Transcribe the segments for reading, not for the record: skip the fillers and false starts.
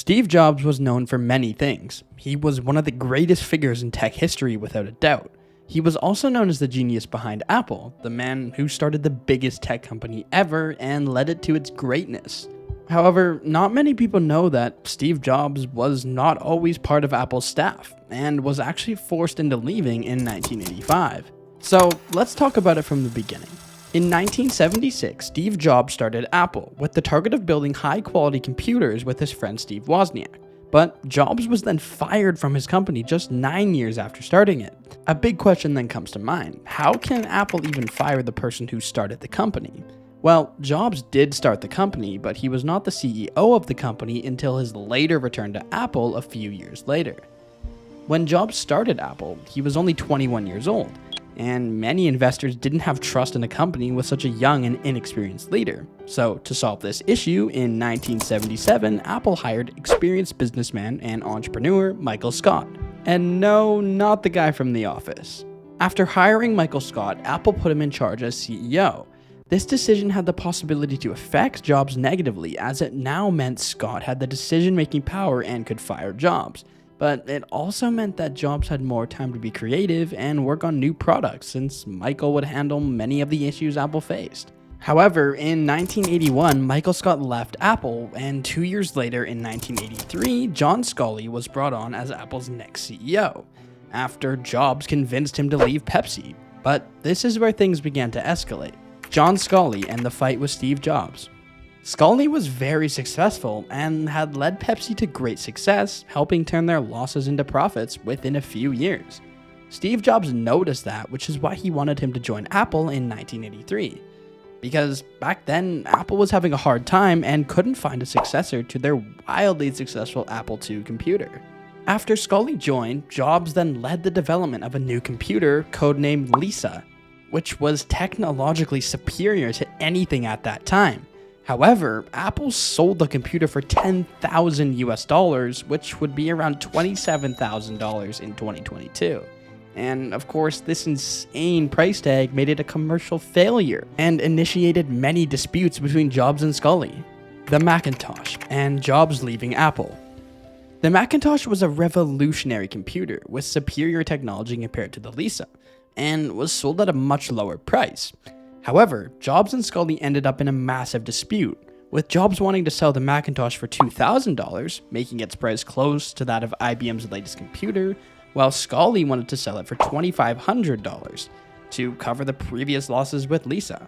Steve Jobs was known for many things. He was one of the greatest figures in tech history without a doubt. He was also known as the genius behind Apple, the man who started the biggest tech company ever and led it to its greatness. However, not many people know that Steve Jobs was not always part of Apple's staff, and was actually forced into leaving in 1985. So let's talk about it from the beginning. In 1976, Steve Jobs started Apple with the target of building high-quality computers with his friend Steve Wozniak. But Jobs was then fired from his company just 9 years after starting it. A big question then comes to mind: how can Apple even fire the person who started the company? Well, Jobs did start the company, but he was not the CEO of the company until his later return to Apple a few years later. When Jobs started Apple, he was only 21 years old, and many investors didn't have trust in a company with such a young and inexperienced leader. So, to solve this issue, in 1977, Apple hired experienced businessman and entrepreneur Michael Scott. And no, not the guy from The Office. After hiring Michael Scott, Apple put him in charge as CEO. This decision had the possibility to affect Jobs negatively, as it now meant Scott had the decision-making power and could fire Jobs. But it also meant that Jobs had more time to be creative and work on new products, since Michael would handle many of the issues Apple faced. However, in 1981, Michael Scott left Apple, and 2 years later, in 1983, John Scully was brought on as Apple's next CEO, after Jobs convinced him to leave Pepsi. But this is where things began to escalate: John Scully and the fight with Steve Jobs. Scully was very successful and had led Pepsi to great success, helping turn their losses into profits within a few years. Steve Jobs noticed that, which is why he wanted him to join Apple in 1983. Because back then, Apple was having a hard time and couldn't find a successor to their wildly successful Apple II computer. After Scully joined, Jobs then led the development of a new computer codenamed Lisa, which was technologically superior to anything at that time. However, Apple sold the computer for $10,000 US, which would be around $27,000 in 2022. And of course, this insane price tag made it a commercial failure and initiated many disputes between Jobs and Scully. The Macintosh and Jobs leaving Apple. The Macintosh was a revolutionary computer with superior technology compared to the Lisa, and was sold at a much lower price. However, Jobs and Scully ended up in a massive dispute, with Jobs wanting to sell the Macintosh for $2,000, making its price close to that of IBM's latest computer, while Scully wanted to sell it for $2,500 to cover the previous losses with Lisa.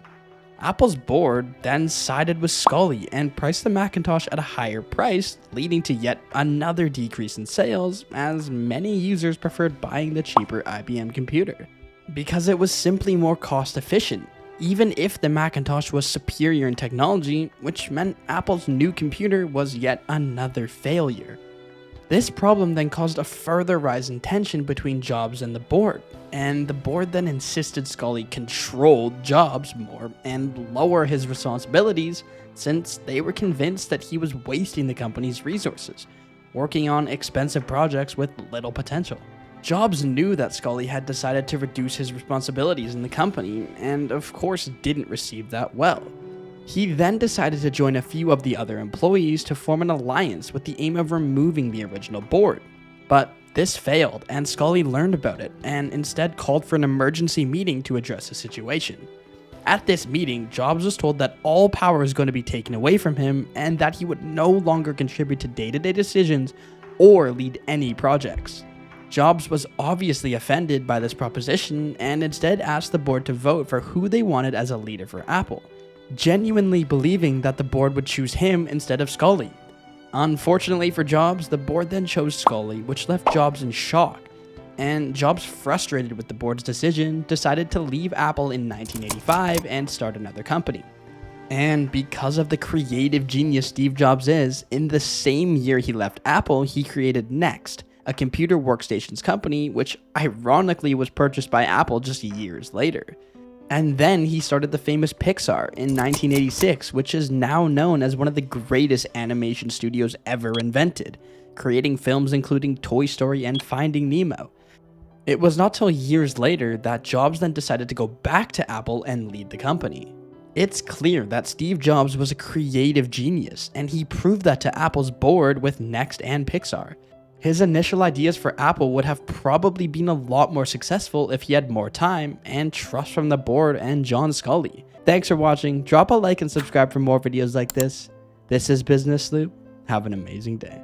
Apple's board then sided with Scully and priced the Macintosh at a higher price, leading to yet another decrease in sales, as many users preferred buying the cheaper IBM computer, because it was simply more cost efficient, even if the Macintosh was superior in technology, which meant Apple's new computer was yet another failure. This problem then caused a further rise in tension between Jobs and the board, and the board then insisted Scully control Jobs more and lower his responsibilities, since they were convinced that he was wasting the company's resources, working on expensive projects with little potential. Jobs knew that Scully had decided to reduce his responsibilities in the company, and of course didn't receive that well. He then decided to join a few of the other employees to form an alliance with the aim of removing the original board. But this failed, and Scully learned about it, and instead called for an emergency meeting to address the situation. At this meeting, Jobs was told that all power was going to be taken away from him, and that he would no longer contribute to day-to-day decisions or lead any projects. Jobs was obviously offended by this proposition and instead asked the board to vote for who they wanted as a leader for Apple, genuinely believing that the board would choose him instead of Scully. Unfortunately for Jobs, the board then chose Scully, which left Jobs in shock, and Jobs, frustrated with the board's decision, decided to leave Apple in 1985 and start another company. And because of the creative genius Steve Jobs is, in the same year he left Apple, he created Next, a computer workstations company, which ironically was purchased by Apple just years later. And then he started the famous Pixar in 1986, which is now known as one of the greatest animation studios ever invented, creating films including Toy Story and Finding Nemo. It was not till years later that Jobs then decided to go back to Apple and lead the company. It's clear that Steve Jobs was a creative genius, and he proved that to Apple's board with Next and Pixar. His initial ideas for Apple would have probably been a lot more successful if he had more time and trust from the board and John Scully. Thanks for watching. Drop a like and subscribe for more videos like this. This is Business Loop. Have an amazing day.